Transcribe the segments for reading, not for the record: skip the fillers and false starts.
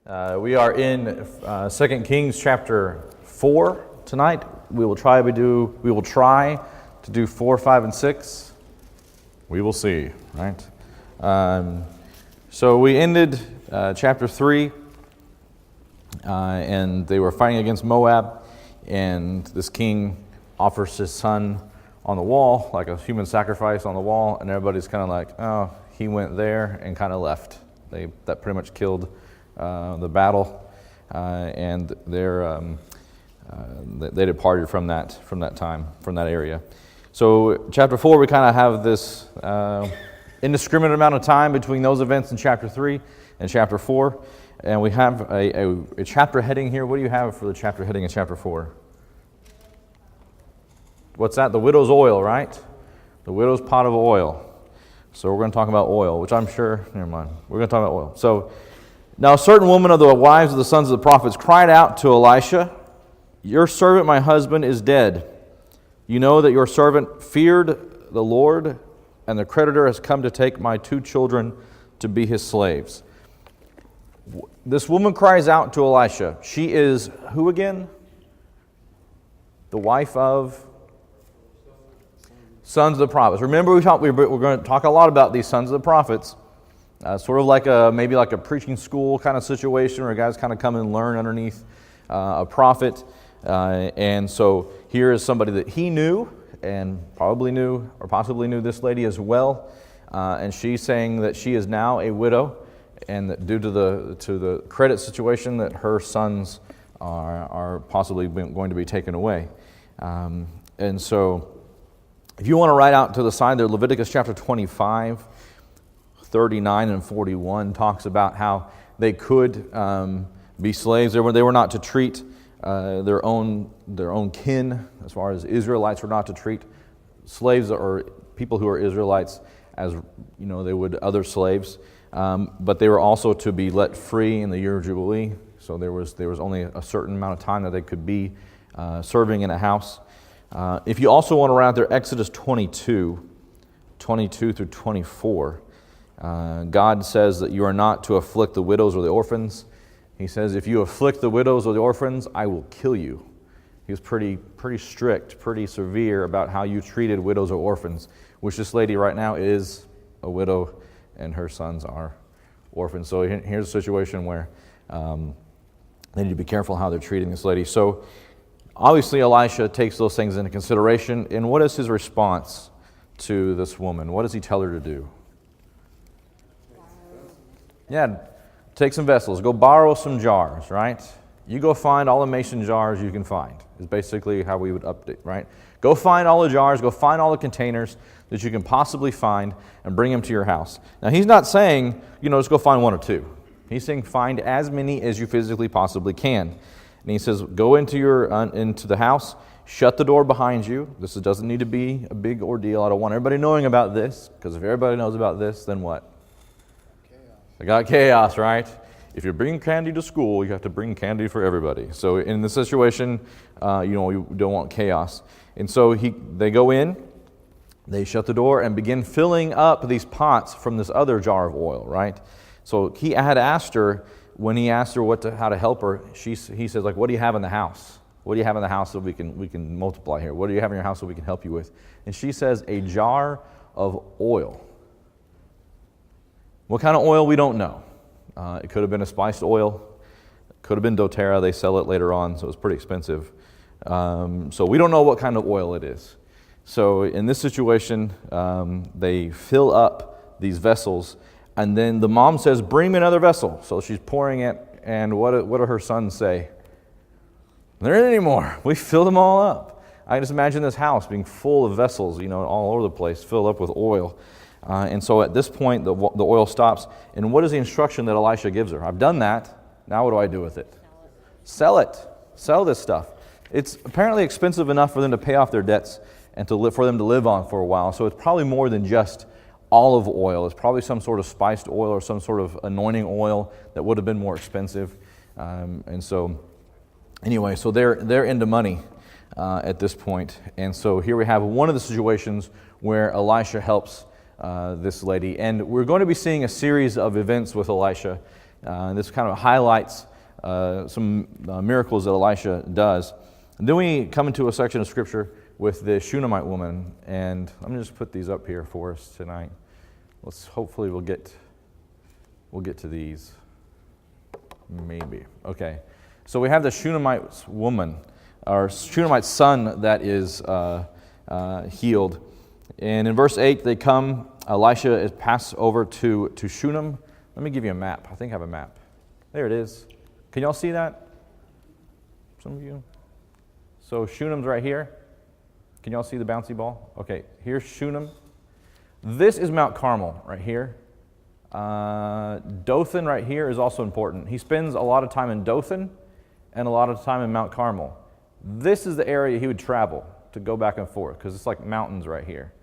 We are in 2 Kings chapter 4 tonight. We will try to do 4, 5, and 6. We will see, right? So we ended chapter 3, and they were fighting against Moab, and this king offers his son on the wall, like a human sacrifice on the wall, and everybody's kind of like, oh, he went there and kind of left. That pretty much killed the battle, and they departed from that time, from that area. So chapter 4, we kind of have this indiscriminate amount of time between those events in chapter 3 and chapter 4, and we have a chapter heading here. What do you have for the chapter heading in chapter 4? What's that? The widow's oil, right? The widow's pot of oil. So we're going to talk about oil, which I'm sure, never mind. We're going to talk about oil. So now a certain woman of the wives of the sons of the prophets cried out to Elisha, "Your servant, my husband, is dead. You know that your servant feared the Lord, and the creditor has come to take my 2 children to be his slaves." This woman cries out to Elisha. She is who again? The wife of sons of the prophets. Remember, we're going to talk a lot about these sons of the prophets. Sort of like maybe like a preaching school kind of situation where guys kind of come and learn underneath a prophet. And so here is somebody that he knew and probably knew or possibly knew this lady as well. And she's saying that she is now a widow, and that due to the credit situation that her sons are possibly going to be taken away. And so if you want to write out to the side there, Leviticus chapter 25, 39 and 41 talks about how they could be slaves. They were not to treat their own kin, as far as Israelites were not to treat slaves or people who are Israelites as they would other slaves. But they were also to be let free in the year of Jubilee. So there was only a certain amount of time that they could be serving in a house. If you also want to write there Exodus 22 through 24, God says that you are not to afflict the widows or the orphans. He says, if you afflict the widows or the orphans, I will kill you. He was pretty strict, pretty severe about how you treated widows or orphans, which this lady right now is a widow and her sons are orphans. So here's a situation where they need to be careful how they're treating this lady. So obviously Elisha takes those things into consideration. And what is his response to this woman? What does he tell her to do? Yeah, take some vessels. Go borrow some jars, right? You go find all the mason jars you can find, is basically how we would update, right? Go find all the jars, go find all the containers that you can possibly find and bring them to your house. Now, he's not saying, just go find 1 or 2. He's saying find as many as you physically possibly can. And he says, go into the house, shut the door behind you. This doesn't need to be a big ordeal. I don't want everybody knowing about this, because if everybody knows about this, then what? I got chaos, right? If you're bringing candy to school, you have to bring candy for everybody. So in this situation, you don't want chaos. And so they go in, they shut the door and begin filling up these pots from this other jar of oil, right? So he had asked her, when he asked her how to help her, he says, like, what do you have in the house? What do you have in the house so we can multiply here? What do you have in your house so we can help you with? And she says, a jar of oil. What kind of oil, we don't know. It could have been a spiced oil. It could have been doTERRA. They sell it later on, so it's pretty expensive. So we don't know what kind of oil it is. So in this situation, they fill up these vessels, and then the mom says, bring me another vessel. So she's pouring it, and what do her sons say? There isn't any more. We filled them all up. I can just imagine this house being full of vessels, all over the place, filled up with oil. And so at this point, the oil stops. And what is the instruction that Elisha gives her? I've done that. Now what do I do with it? Sell it. Sell this stuff. It's apparently expensive enough for them to pay off their debts and for them to live on for a while. So it's probably more than just olive oil. It's probably some sort of spiced oil or some sort of anointing oil that would have been more expensive. And so anyway, so they're into money at this point. And so here we have one of the situations where Elisha helps this lady. And we're going to be seeing a series of events with Elisha This kind of highlights some miracles that Elisha does. And then we come into a section of Scripture with the Shunammite woman, and let me just put these up here for us tonight. Hopefully we'll get to these. Maybe. Okay. So we have the Shunammite woman, or Shunammite son that is healed. And in verse 8, they come, Elisha is passed over to Shunem. Let me give you a map. I think I have a map. There it is. Can y'all see that? Some of you? So Shunem's right here. Can y'all see the bouncy ball? Okay, here's Shunem. This is Mount Carmel right here. Dothan right here is also important. He spends a lot of time in Dothan and a lot of time in Mount Carmel. This is the area he would travel to go back and forth because it's like mountains right here.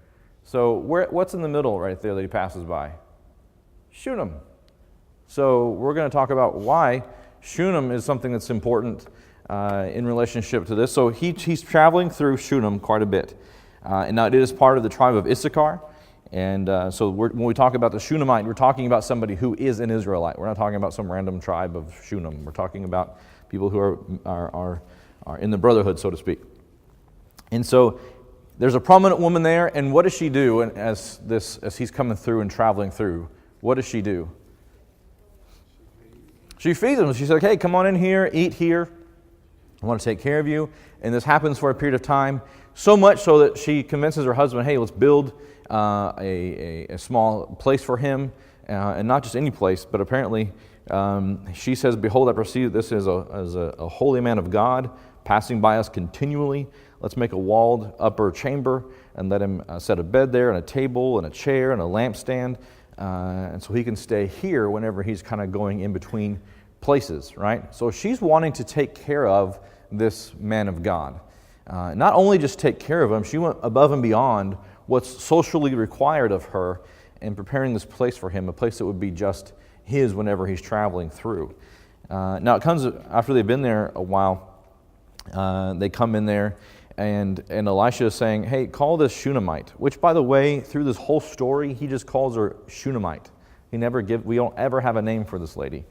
So what's in the middle right there that he passes by? Shunem. So we're going to talk about why Shunem is something that's important in relationship to this. So he's traveling through Shunem quite a bit. And now it is part of the tribe of Issachar. And so when we talk about the Shunammite, we're talking about somebody who is an Israelite. We're not talking about some random tribe of Shunem. We're talking about people who are in the brotherhood, so to speak. And so there's a prominent woman there, and what does she do as he's coming through and traveling through? What does she do? She feeds him. She said, hey, come on in here, eat here. I want to take care of you. And this happens for a period of time, so much so that she convinces her husband, hey, let's build a small place for him, and not just any place, but apparently she says, behold, I perceive this as a holy man of God passing by us continually. Let's make a walled upper chamber and let him set a bed there and a table and a chair and a lampstand, and so he can stay here whenever he's kind of going in between places, right? So she's wanting to take care of this man of God. Not only just take care of him, she went above and beyond what's socially required of her in preparing this place for him, a place that would be just his whenever he's traveling through. Now it comes after they've been there a while. They come in there, and Elisha is saying, hey, call this Shunammite, which, by the way, through this whole story, he just calls her Shunammite. We don't ever have a name for this lady.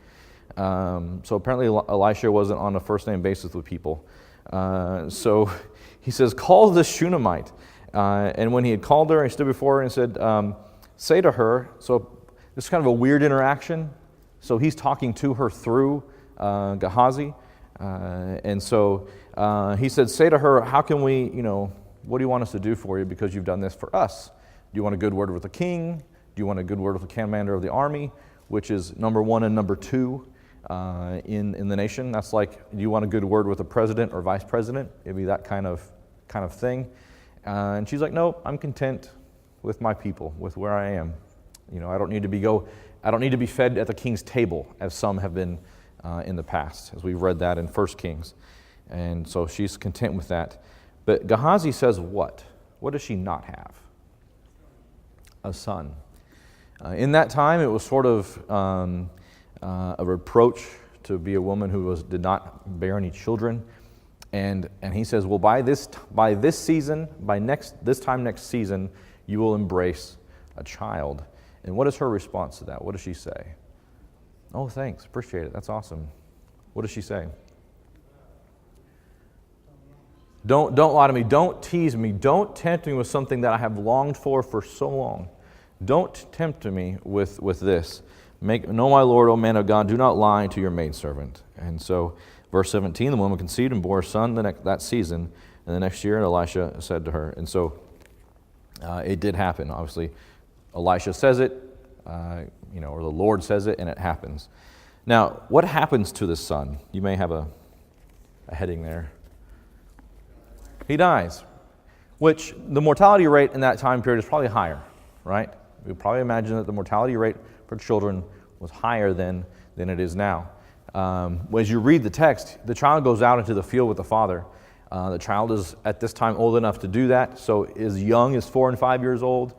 So apparently Elisha wasn't on a first-name basis with people. So he says, call this Shunammite. And when he had called her, he stood before her and said, say to her, so this is kind of a weird interaction. So he's talking to her through Gehazi. And so he said, say to her, how can we, what do you want us to do for you because you've done this for us? Do you want a good word with the king? Do you want a good word with the commander of the army, which is number 1 and number 2 in the nation? That's like, do you want a good word with the president or vice president? It'd be that kind of thing. And she's like, no, I'm content with my people, with where I am. I don't need to be fed at the king's table, as some have been in the past, as we've read that in 1 Kings. And so she's content with that. But Gehazi says what? What does she not have? A son. In that time, it was sort of a reproach to be a woman who did not bear any children. And he says, well, by this time next season, you will embrace a child. And what is her response to that? What does she say? Oh, thanks, appreciate it. That's awesome. What does she say? Don't lie to me. Don't tease me. Don't tempt me with something that I have longed for so long. Don't tempt me with this. Know my Lord, O man of God, do not lie to your maidservant. And so, verse 17, the woman conceived and bore a son that season, and the next year, and Elisha said to her. And so, it did happen. Obviously, Elisha says it, or the Lord says it, and it happens. Now, what happens to this son? You may have a heading there. He dies, which the mortality rate in that time period is probably higher, right? We would probably imagine that the mortality rate for children was higher than it is now. As you read the text, the child goes out into the field with the father. The child is at this time old enough to do that, so as young as 4 and 5 years old.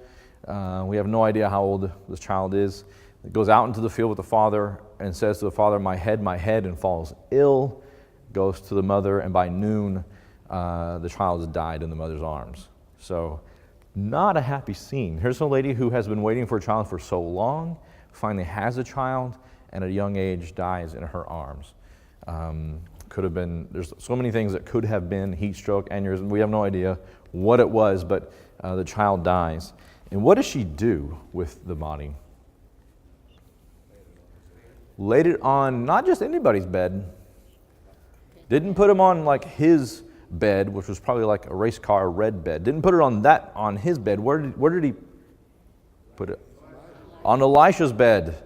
We have no idea how old this child is. It goes out into the field with the father and says to the father, my head, and falls ill. Goes to the mother, and by noon, the child has died in the mother's arms. So, not a happy scene. Here's a lady who has been waiting for a child for so long, finally has a child, and at a young age dies in her arms. Could have been, there's so many things that could have been heat stroke, aneurysm. We have no idea what it was, but the child dies. And what does she do with the body? Laid it on not just anybody's bed. Didn't put him on like his bed, which was probably like a race car red bed. Didn't put it on his bed. Where did he put it? On Elisha's bed.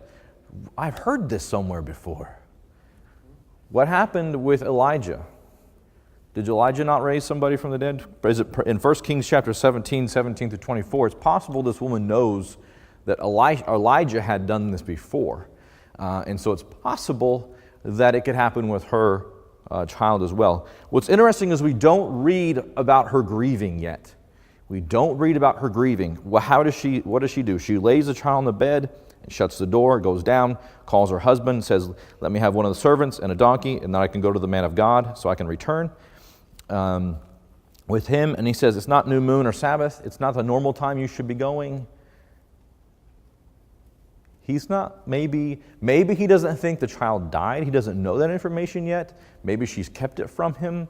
I've heard this somewhere before. What happened with Elijah? Did Elijah not raise somebody from the dead? Is it in 1 Kings chapter 17 through 24, it's possible this woman knows that Elijah had done this before. And so it's possible that it could happen with her child as well. What's interesting is we don't read about her grieving yet. We don't read about her grieving. Well, what does she do? She lays the child on the bed, and shuts the door, goes down, calls her husband, says, let me have one of the servants and a donkey, and then I can go to the man of God so I can return with him. And he says, it's not new moon or Sabbath. It's not the normal time you should be going. He's not, maybe he doesn't think the child died. He doesn't know that information yet. Maybe she's kept it from him.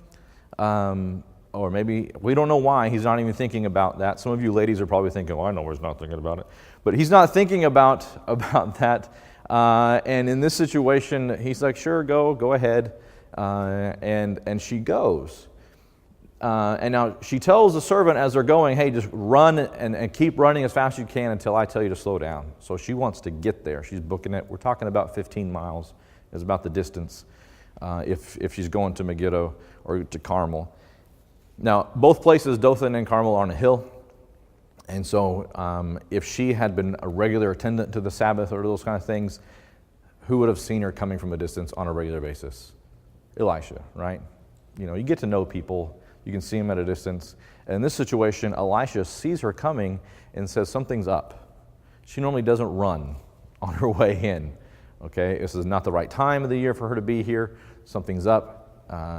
Or maybe, we don't know why he's not even thinking about that. Some of you ladies are probably thinking, well, I know he's not thinking about it. But he's not thinking about that. And in this situation, he's like, sure, go ahead. And she goes. And now she tells the servant as they're going, hey, just run and keep running as fast as you can until I tell you to slow down. So she wants to get there. She's booking it. We're talking about 15 miles is about the distance if she's going to Megiddo or to Carmel. Now, both places, Dothan and Carmel, are on a hill. And so if she had been a regular attendant to the Sabbath or those kind of things, who would have seen her coming from a distance on a regular basis? Elisha, right? You know, you get to know people. You can see him at a distance. And in this situation, Elisha sees her coming and says, something's up. She normally doesn't run on her way in. Okay, this is not the right time of the year for her to be here. Something's up.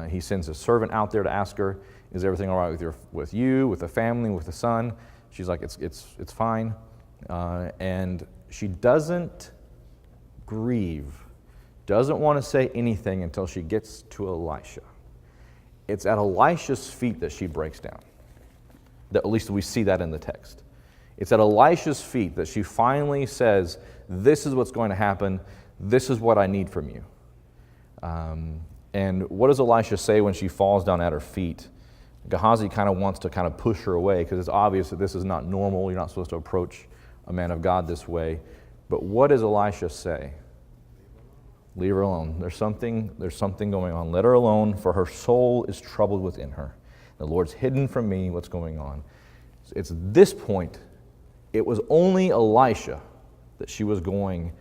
He sends a servant out there to ask her, is everything all right with you, with the family, with the son? She's like, it's fine. And she doesn't grieve, doesn't want to say anything until she gets to Elisha. It's at Elisha's feet that she breaks down. At least we see that in the text. It's at Elisha's feet that she finally says, this is what's going to happen. This is what I need from you. And what does Elisha say when she falls down at her feet? Gehazi kind of wants to kind of push her away because it's obvious that this is not normal. You're not supposed to approach a man of God this way. But what does Elisha say? Leave her alone. There's something going on. Let her alone, for her soul is troubled within her. The Lord's hidden from me what's going on. It's this point, it was only Elisha that she was going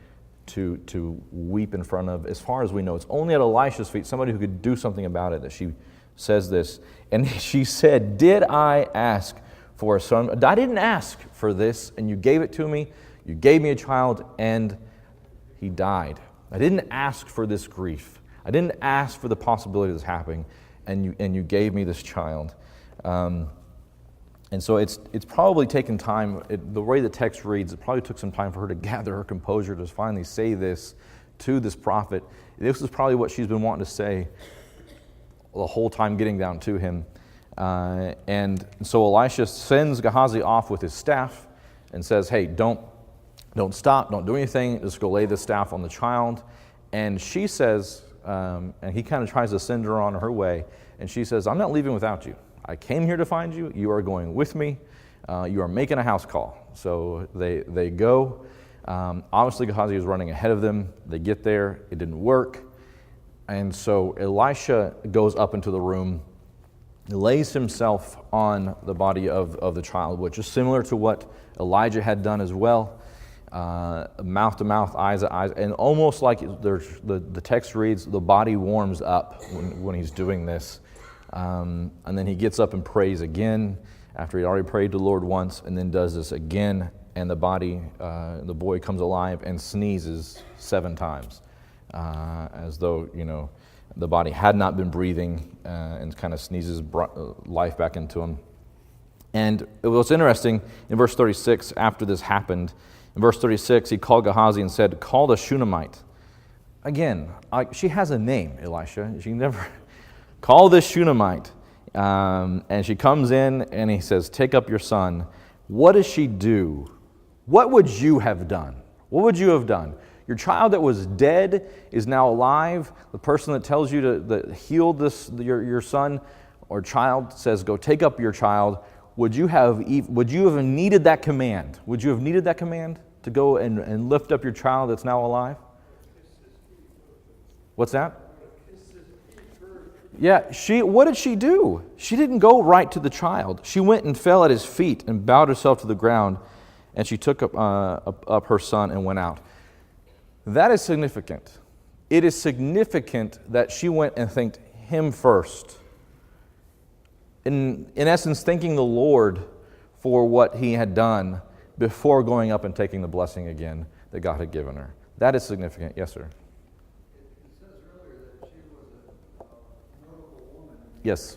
to weep in front of. As far as we know, it's only at Elisha's feet, somebody who could do something about it, that she says this. And she said, did I ask for a son? I didn't ask for this, and you gave it to me. You gave me a child, and he died. I didn't ask for this grief. I didn't ask for the possibility of this happening, and you gave me this child. And so it's probably taken time. The way the text reads, it probably took some time for her to gather her composure to finally say this to this prophet. This is probably what she's been wanting to say the whole time getting down to him. And so Elisha sends Gehazi off with his staff and says, hey, don't stop, don't do anything, just go lay the staff on the child. And she says, and he kind of tries to send her on her way, and she says, I'm not leaving without you. I came here to find you. You are going with me. You are making a house call. So they go. Obviously, Gehazi is running ahead of them. They get there. It didn't work. And so Elisha goes up into the room, lays himself on the body of the child, which is similar to what Elijah had done as well. Mouth to mouth, eyes to eyes, and almost like the text reads, the body warms up when he's doing this. And then he gets up and prays again after he already prayed to the Lord once, and then does this again, and the boy comes alive and sneezes 7 times. As though, the body had not been breathing, and kind of sneezes life back into him. And what's interesting, in verse 36, after this happened, in verse 36, he called Gehazi and said, call the Shunammite. again, she has a name, Elisha. She never call this Shunammite. And she comes in and he says, take up your son. What does she do? What would you have done? What would you have done? Your child that was dead is now alive. The person that tells you to heal your son or child says, go take up your child. Would you have needed that command? Would you have needed that command to go and lift up your child that's now alive? What's that? Yeah, what did she do? She didn't go right to the child. She went and fell at his feet and bowed herself to the ground, and she took up her son and went out. That is significant. It is significant that she went and thanked him first. In essence, thanking the Lord for what he had done before going up and taking the blessing again that God had given her. That is significant. Yes, sir. Yes.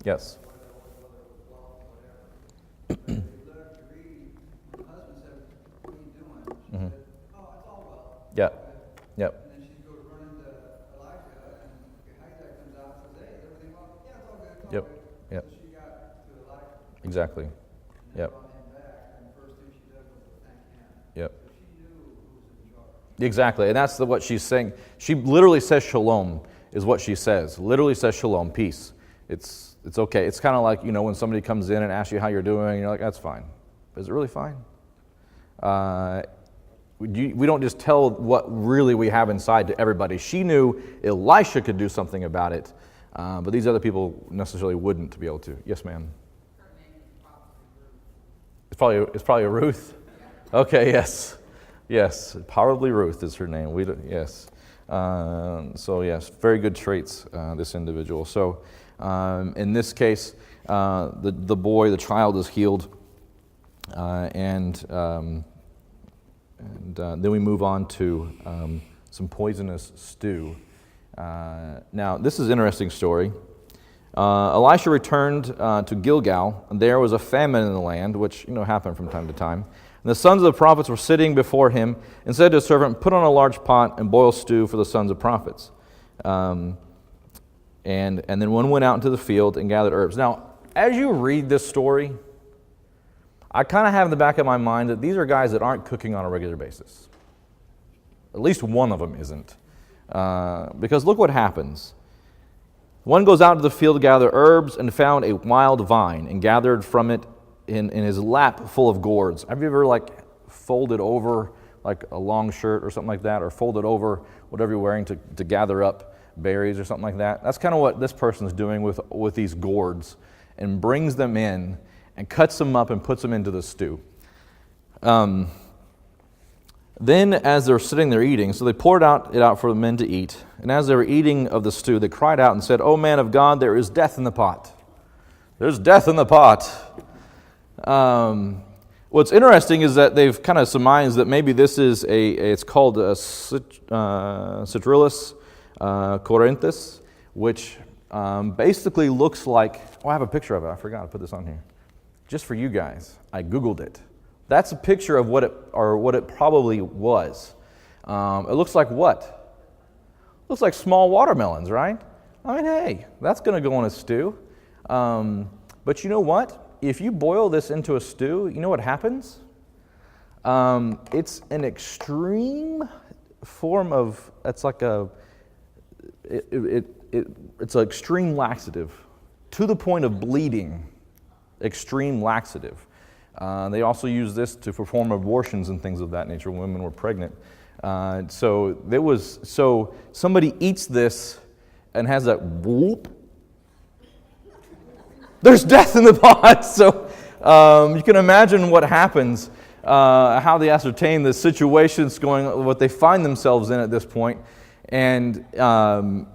Yes. Mm-hmm. Yep. Yep. And then she'd go to run into Elijah, and Gehazi comes out and says, hey, everything well? Yeah, it's all good. It's all good. Yep. So she got to Elijah. Exactly. Yep. Brought him back, and the first thing she did was to thank him. Yep. So she knew who was in charge. Exactly, and that's what she's saying. She literally says shalom. Is what she says. Literally says shalom, peace. It's okay. It's kind of like, when somebody comes in and asks you how you're doing, and you're like, that's fine. Is it really fine? We don't just tell what really we have inside to everybody. She knew Elisha could do something about it, but these other people necessarily wouldn't be able to. Yes, ma'am. Her name is probably Ruth. Okay, yes, probably Ruth is her name. Yes. So yes, very good traits, this individual. So in this case, the child is healed, and then we move on to some poisonous stew. Now, this is an interesting story. Elisha returned to Gilgal, and there was a famine in the land, which happened from time to time. And the sons of the prophets were sitting before him, and said to his servant, put on a large pot and boil stew for the sons of prophets. And then one went out into the field and gathered herbs. Now, as you read this story, I kind of have in the back of my mind that these are guys that aren't cooking on a regular basis. At least one of them isn't. Because look what happens. One goes out to the field to gather herbs and found a wild vine and gathered from it in his lap full of gourds. Have you ever folded over like a long shirt or something like that, or folded over whatever you're wearing to gather up berries or something like that? That's kind of what this person's doing with these gourds, and brings them in and cuts them up and puts them into the stew. Then as they're sitting there eating, so they poured it out for the men to eat, and as they were eating of the stew, they cried out and said, "O man of God, there is death in the pot. There's death in the pot." What's interesting is that they've kind of surmised that maybe this is it's called a Citrullus corinthus, which basically looks like, I have a picture of it. I forgot to put this on here. Just for you guys, I Googled it. That's a picture of what it probably was. It looks like what? It looks like small watermelons, right? I mean, hey, that's going to go in a stew. But you know what? If you boil this into a stew, you know what happens? It's an extreme form of, it's an extreme laxative, to the point of bleeding, extreme laxative. They also use this to perform abortions and things of that nature when women were pregnant. So somebody eats this and has that whoop. There's death in the pot. So you can imagine what happens, how they ascertain the situations what they find themselves in at this point. And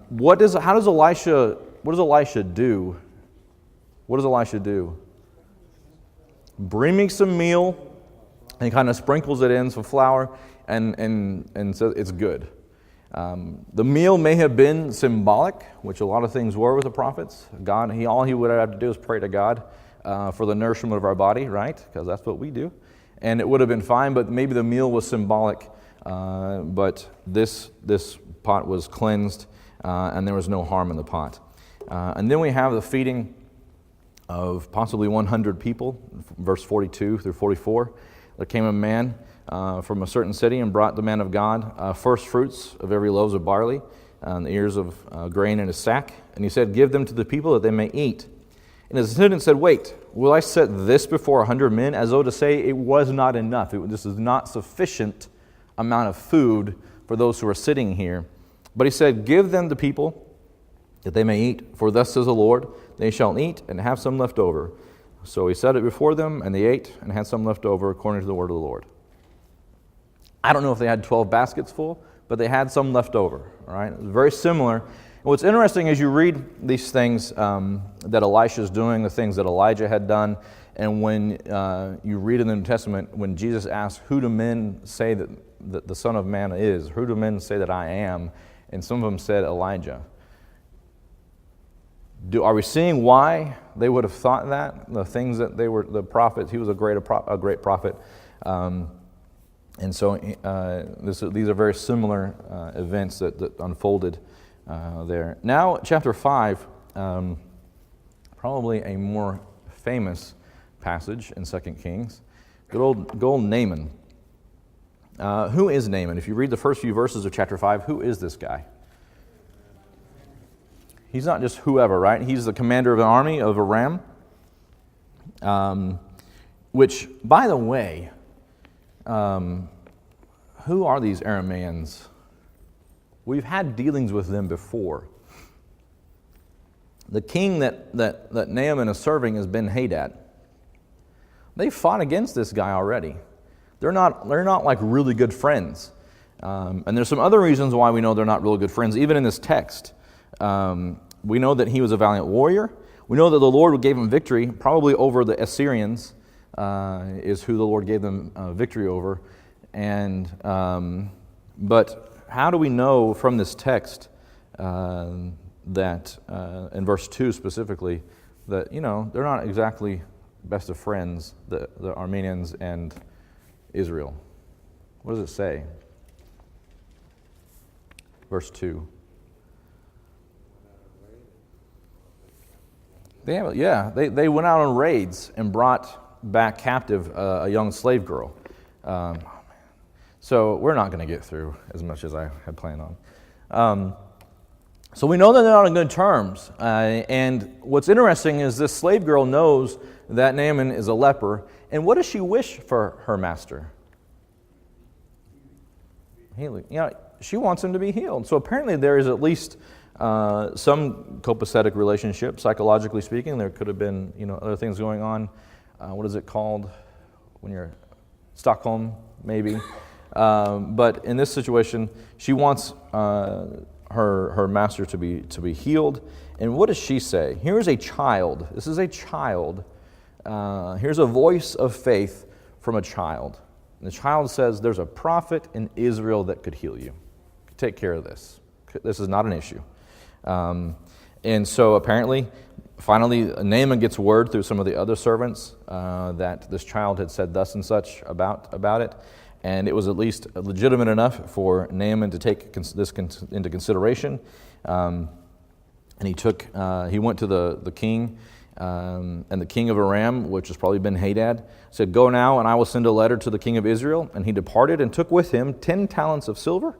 what does Elisha do? What does Elisha do? Bring me some meal, and he kind of sprinkles it in some flour, and says it's good. The meal may have been symbolic, which a lot of things were with the prophets. God, all he would have to do is pray to God for the nourishment of our body, right? Because that's what we do. And it would have been fine, but maybe the meal was symbolic but this pot was cleansed, and there was no harm in the pot. And then we have the feeding of possibly 100 people, verse 42 through 44. There came a man from a certain city and brought the man of God first fruits of every loaves of barley, and the ears of grain in a sack. And he said, "Give them to the people that they may eat." And his attendant said, "Wait, will I set this before 100 men?" As though to say it was not enough. This is not sufficient amount of food for those who are sitting here. But he said, "Give them the people that they may eat. For thus says the Lord, they shall eat and have some left over." So he set it before them, and they ate and had some left over according to the word of the Lord. I don't know if they had 12 baskets full, but they had some left over. All right, it was very similar. And what's interesting is you read these things that Elisha's doing, the things that Elijah had done, and when you read in the New Testament, when Jesus asked, "Who do men say that the Son of Man is? Who do men say that I am?" And some of them said Elijah. Are we seeing why they would have thought that? The things that they were, the prophets, he was a great prophet. And so these are very similar events that unfolded there. Now, chapter 5, probably a more famous passage in 2 Kings. Good old Naaman. Who is Naaman? If you read the first few verses of chapter 5, who is this guy? He's not just whoever, right? He's the commander of an army of Aram, which, by the way, who are these Arameans? We've had dealings with them before. The king that Naaman is serving is Ben-Hadad. They fought against this guy already. They're not like really good friends. And there's some other reasons why we know they're not really good friends, even in this text. We know that he was a valiant warrior. We know that the Lord gave him victory, probably over the Assyrians, is who the Lord gave them victory over. And but how do we know from this text that in verse 2 specifically that they're not exactly best of friends, the Arameans and Israel? What does it say? Verse 2. They went out on raids and brought back captive a young slave girl. So we're not going to get through as much as I had planned on. So we know that they're not on good terms. And what's interesting is this slave girl knows that Naaman is a leper. And what does she wish for her master? Healing. She wants him to be healed. So apparently there is at least some copacetic relationship, psychologically speaking. There could have been, other things going on. What is it called when you're Stockholm, maybe? But in this situation, she wants her master to be healed. And what does she say? Here's a child. This is a child. Here's a voice of faith from a child. And the child says, "There's a prophet in Israel that could heal you. Take care of this. This is not an issue." And so apparently, finally, Naaman gets word through some of the other servants that this child had said thus and such about it. And it was at least legitimate enough for Naaman to take this into consideration. And he went to the king, and the king of Aram, which has probably been Hadad, said, "Go now, and I will send a letter to the king of Israel." And he departed and took with him 10 talents of silver,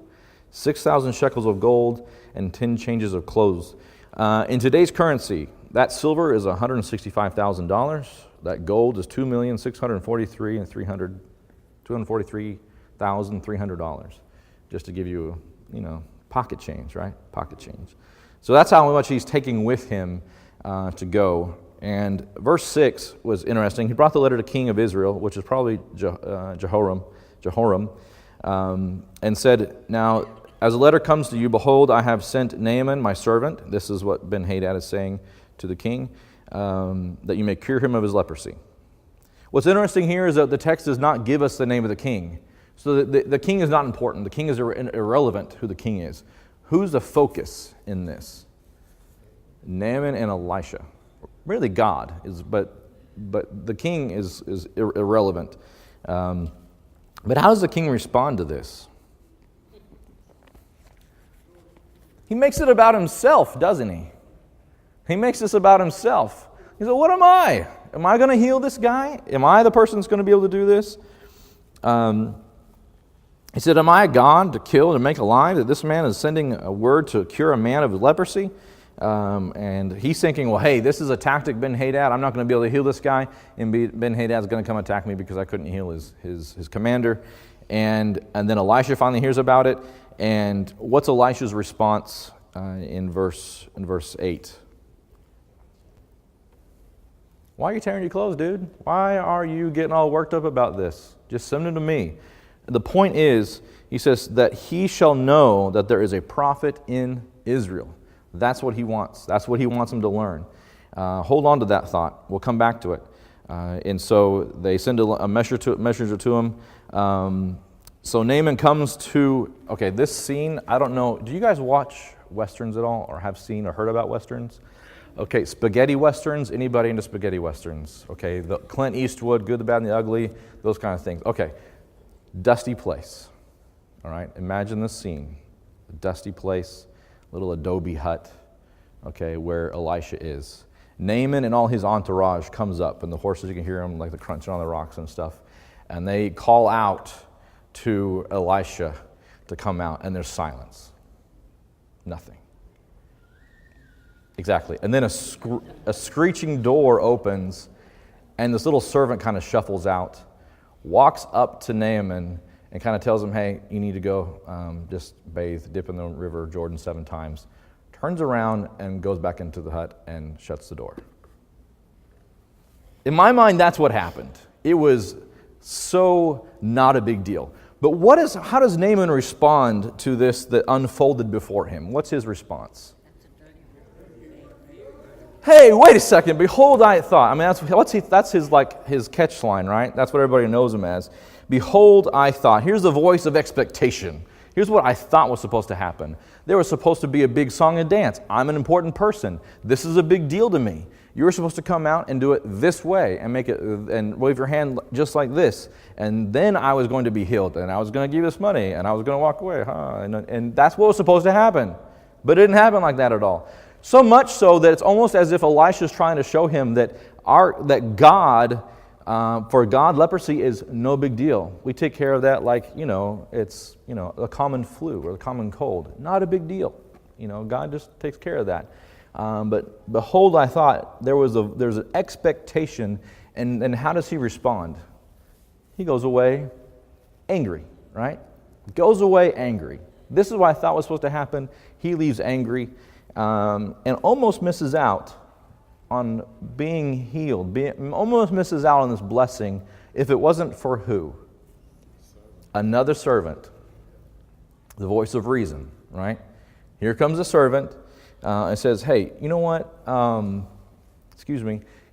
6,000 shekels of gold, and 10 changes of clothes. In today's currency, that silver is $165,000. That gold is $2,643,300, just to give you, pocket change, right? Pocket change. So that's how much he's taking with him to go. And verse 6 was interesting. He brought the letter to king of Israel, which is probably Jehoram, and said, "Now, as the letter comes to you, behold, I have sent Naaman, my servant." This is what Ben-Hadad is saying to the king, "that you may cure him of his leprosy." What's interesting here is that the text does not give us the name of the king. So the king is not important. The king is irrelevant who the king is. Who's the focus in this? Naaman and Elisha. Really God, but the king is irrelevant. But how does the king respond to this? He makes it about himself, doesn't he? He makes this about himself. He said, what am I? Am I going to heal this guy? Am I the person that's going to be able to do this? He said, am I a God to kill and make alive, that this man is sending a word to cure a man of leprosy? And he's thinking, well, hey, this is a tactic Ben-Hadad. I'm not going to be able to heal this guy, and Ben-Hadad is going to come attack me because I couldn't heal his commander. And then Elisha finally hears about it. And what's Elisha's response in verse 8? Why are you tearing your clothes, dude? Why are you getting all worked up about this? Just send them to me. The point is, he says that he shall know that there is a prophet in Israel. That's what he wants. That's what he wants him to learn. Hold on to that thought. We'll come back to it. And so they send a messenger to him. So Naaman comes to, okay, this scene, I don't know. Do you guys watch Westerns at all, or have seen or heard about Westerns? Okay, spaghetti Westerns. Anybody into spaghetti Westerns? Okay, the Clint Eastwood, Good, the Bad, and the Ugly, those kind of things. Okay, dusty place. All right, imagine this scene. A dusty place, little adobe hut, okay, where Elisha is. Naaman and all his entourage comes up, and the horses, you can hear them like the crunching on the rocks and stuff. And they call out to Elisha to come out, and there's silence. Nothing. Exactly. And then a screeching door opens, and this little servant kind of shuffles out, walks up to Naaman, and kind of tells him, hey, you need to go just bathe, dip in the river Jordan 7 times. Turns around and goes back into the hut and shuts the door. In my mind, that's what happened. It was so not a big deal. But how does Naaman respond to this that unfolded before him? What's his response? Hey, wait a second. Behold, I thought. I mean, that's his catch line, right? That's what everybody knows him as. Behold, I thought. Here's the voice of expectation. Here's what I thought was supposed to happen. There was supposed to be a big song and dance. I'm an important person. This is a big deal to me. You were supposed to come out and do it this way and make it and wave your hand just like this. And then I was going to be healed, and I was going to give you this money, and I was going to walk away. And that's what was supposed to happen. But it didn't happen like that at all. So much so that it's almost as if Elisha's trying to show him that for God, leprosy is no big deal. We take care of that like, it's, a common flu or a common cold. Not a big deal. God just takes care of that. But behold, I thought there's an expectation, and how does he respond? He goes away angry, right? Goes away angry. This is what I thought was supposed to happen. He leaves angry. And almost misses out on being healed, almost misses out on this blessing if it wasn't for who? Another servant. The voice of reason, right? Here comes a servant and says, hey, you know what?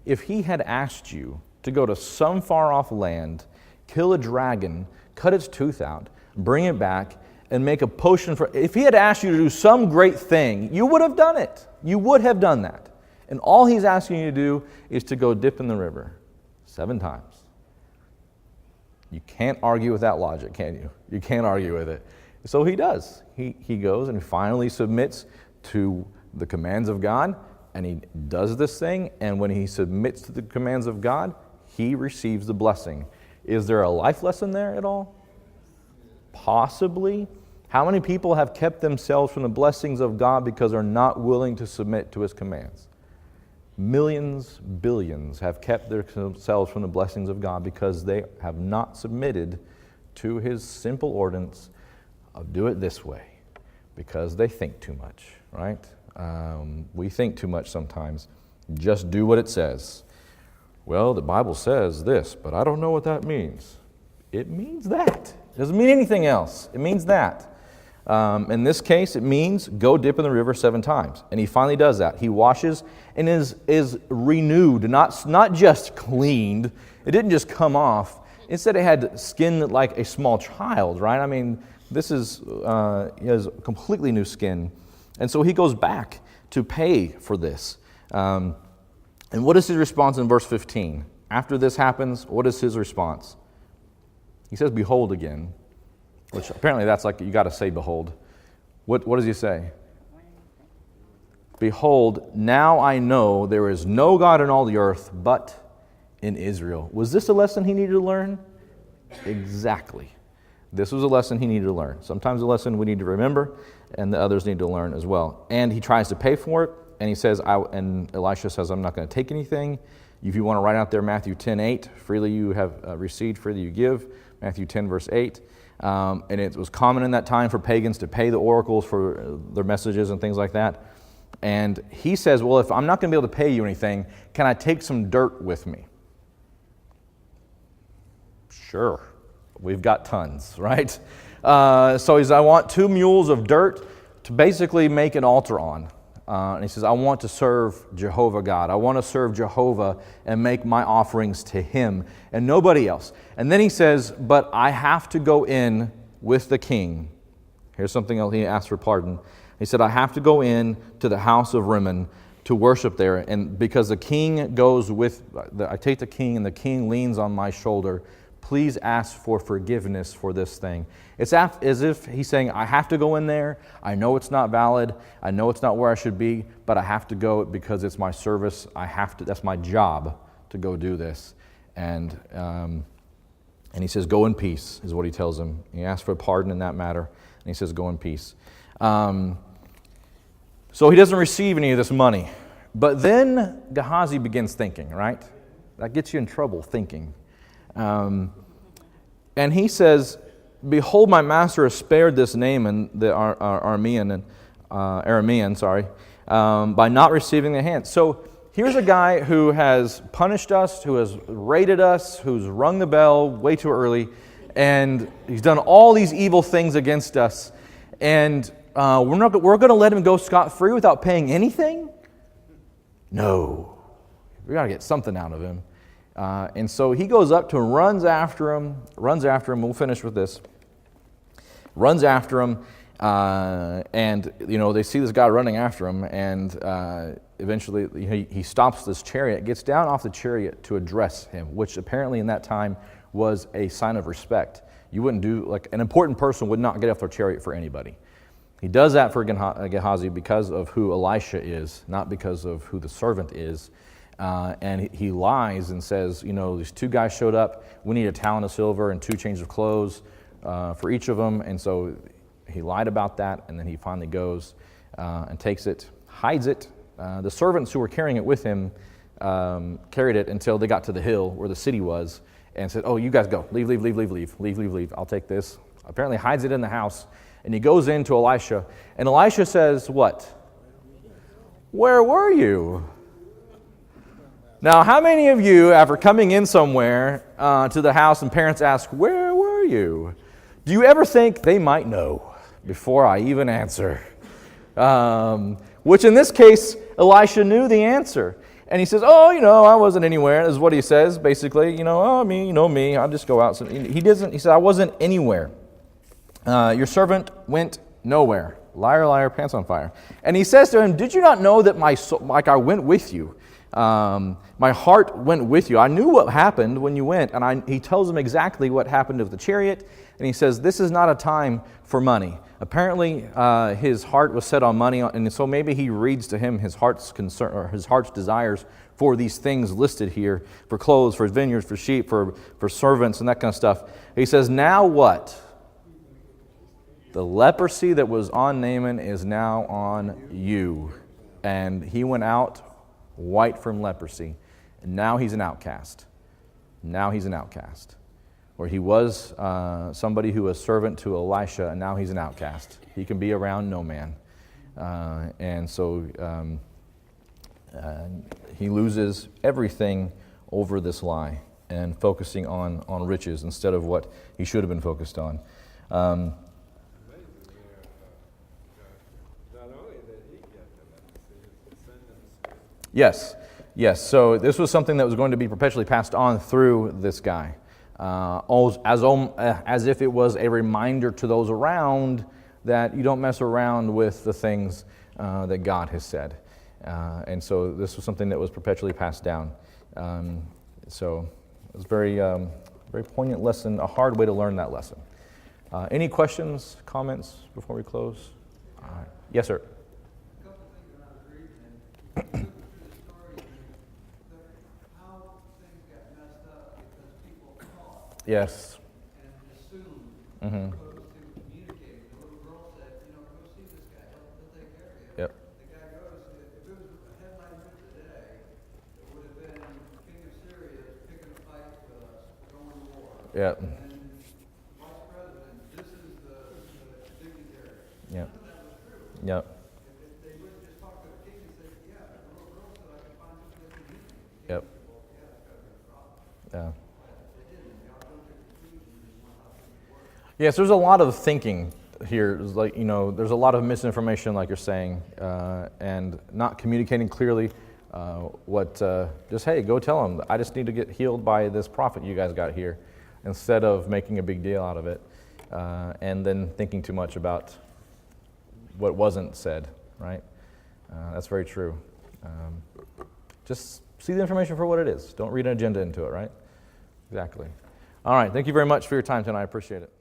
If he had asked you to go to some far off land, kill a dragon, cut its tooth out, bring it back, and make a potion if he had asked you to do some great thing, you would have done it. You would have done that. And all he's asking you to do is to go dip in the river 7 times. You can't argue with that logic, can you? You can't argue with it. So he does. He goes and finally submits to the commands of God, and he does this thing, and when he submits to the commands of God, he receives the blessing. Is there a life lesson there at all? Possibly. How many people have kept themselves from the blessings of God because they're not willing to submit to His commands? Millions, billions have kept themselves from the blessings of God because they have not submitted to His simple ordinance of do it this way, because they think too much, right? We think too much sometimes. Just do what it says. Well, the Bible says this, but I don't know what that means. It means that. It doesn't mean anything else. It means that. In this case, it means go dip in the river 7 times. And he finally does that. He washes and is renewed, not just cleaned. It didn't just come off. Instead, it had skin like a small child, right? I mean, this is he has completely new skin. And so he goes back to pay for this. And what is his response in verse 15? After this happens, what is his response? He says, behold again, which apparently that's like, you got to say behold. What does he say? Behold, now I know there is no God in all the earth but in Israel. Was this a lesson he needed to learn? Exactly. This was a lesson he needed to learn. Sometimes a lesson we need to remember, and the others need to learn as well. And he tries to pay for it, and he says, and Elisha says, I'm not going to take anything. If you want to write out there Matthew 10:8, freely you have received, freely you give, Matthew 10, verse 8. And it was common in that time for pagans to pay the oracles for their messages and things like that. And he says, well, if I'm not going to be able to pay you anything, can I take some dirt with me? Sure. We've got tons, right? So he says, I want 2 mules of dirt to basically make an altar on. And he says, I want to serve Jehovah God. I want to serve Jehovah and make my offerings to Him and nobody else. And then he says, but I have to go in with the king. Here's something else. He asked for pardon. He said, I have to go in to the house of Rimmon to worship there. And because the king goes with, I take the king and the king leans on my shoulder. Please ask for forgiveness for this thing. It's as if he's saying, I have to go in there. I know it's not valid. I know it's not where I should be, but I have to go because it's my service. That's my job to go do this. And he says, go in peace, is what he tells him. He asks for pardon in that matter, and he says, go in peace. So he doesn't receive any of this money. But then Gehazi begins thinking, right? That gets you in trouble, thinking. And he says, behold, my master has spared this Naaman, the Aramean, by not receiving the hand. So here's a guy who has punished us, who has raided us, who's rung the bell way too early, and he's done all these evil things against us. And we're going to let him go scot-free without paying anything? No. We got to get something out of him. And so he goes up to him, runs after him. We'll finish with this. Runs after him, and they see this guy running after him, and eventually he stops this chariot, gets down off the chariot to address him, which apparently in that time was a sign of respect. You wouldn't do, like an important person would not get off their chariot for anybody. He does that for Gehazi because of who Elisha is, not because of who the servant is. And he lies and says, these 2 guys showed up. We need a talent of silver and 2 changes of clothes for each of them. And so he lied about that, and then he finally goes and takes it, hides it. The servants who were carrying it with him carried it until they got to the hill where the city was and said, oh, you guys go. Leave. I'll take this. Apparently hides it in the house. And he goes into Elisha. And Elisha says, what? Where were you? Now, how many of you, after coming in somewhere to the house and parents ask, where were you? Do you ever think they might know before I even answer? Which in this case, Elisha knew the answer. And he says, I wasn't anywhere, is what he says, basically. Me, I'll just go out. So he said, I wasn't anywhere. Your servant went nowhere. Liar, liar, pants on fire. And he says to him, did you not know that I went with you? My heart went with you. I knew what happened when you went. And he tells him exactly what happened to the chariot. And he says, this is not a time for money. Apparently, his heart was set on money. And so maybe he reads to him his heart's concern or his heart's desires for these things listed here, for clothes, for vineyards, for sheep, for servants, and that kind of stuff. He says, now what? The leprosy that was on Naaman is now on you. And he went out white from leprosy. And now he's an outcast. Where he was somebody who was servant to Elisha, and now he's an outcast. He can be around no man. And so he loses everything over this lie and focusing on riches instead of what he should have been focused on. Yes. So this was something that was going to be perpetually passed on through this guy, as if it was a reminder to those around that you don't mess around with the things that God has said. And so this was something that was perpetually passed down. So it was a very poignant lesson, a hard way to learn that lesson. Any questions, comments before we close? Yes, sir. Yes. and assume, Mm-hmm. opposed to communicating. The little girl said, you know, go see this guy, he'll take care of you. Yep. The guy goes, if it was a headline news today, it would have been King of Syria is picking a fight with us, we're going to war. Yep. And Vice President, this is the dignitary. Yep. None of that was true. Yep. If they would have just talked to the king and said, yeah, the little girl said I can find somebody that can meet me. The king Yep. said, well, yeah, that's got to be a problem. Yeah. They didn't. They all jumped to conclusions and went how things work. Yes, there's a lot of thinking here. It's like, you know, there's a lot of misinformation, like you're saying, and not communicating clearly. Just, hey, go tell them, I just need to get healed by this prophet you guys got here, instead of making a big deal out of it, and then thinking too much about what wasn't said, right? That's very true. Just see the information for what it is. Don't read an agenda into it, right? Exactly. All right, thank you very much for your time tonight. I appreciate it.